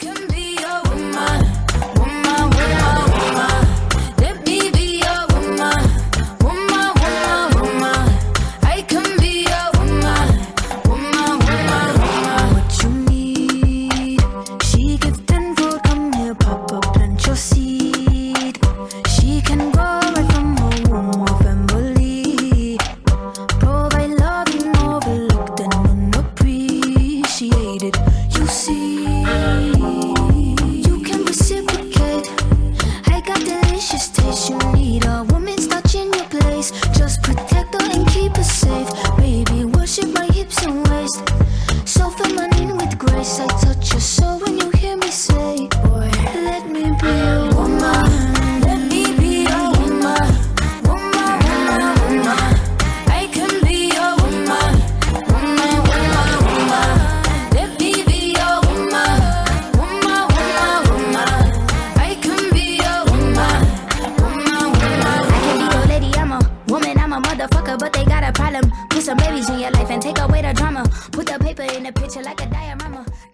can be your woman, woman, woman, woman. Let me be your woman, woman, woman, woman. I can be your woman, woman, woman, woman. What you need, she gives tenfold. Come here, Papa, plant your seed. She can grow right from her womb or family. Provide loving overlooked and unappreciated. You see, you can reciprocate. I got delicious taste. You need a woman's touch in your place. Just protect her and keep her safe. Baby, worship my hips and waist. So feminine with grace. I touch your soul when you hear me say, boy, let me be your woman. Let me be your woman. Woman, woman, woman. I can be your woman. Woman, woman, woman. Let me be your woman. Woman, woman, woman. I can be your woman. Woman, woman, I can be your lady, I'm a woman, I'm a motherfucker, but they got a problem. Put some babies in your life and take away the drama. Put the paper in the picture like a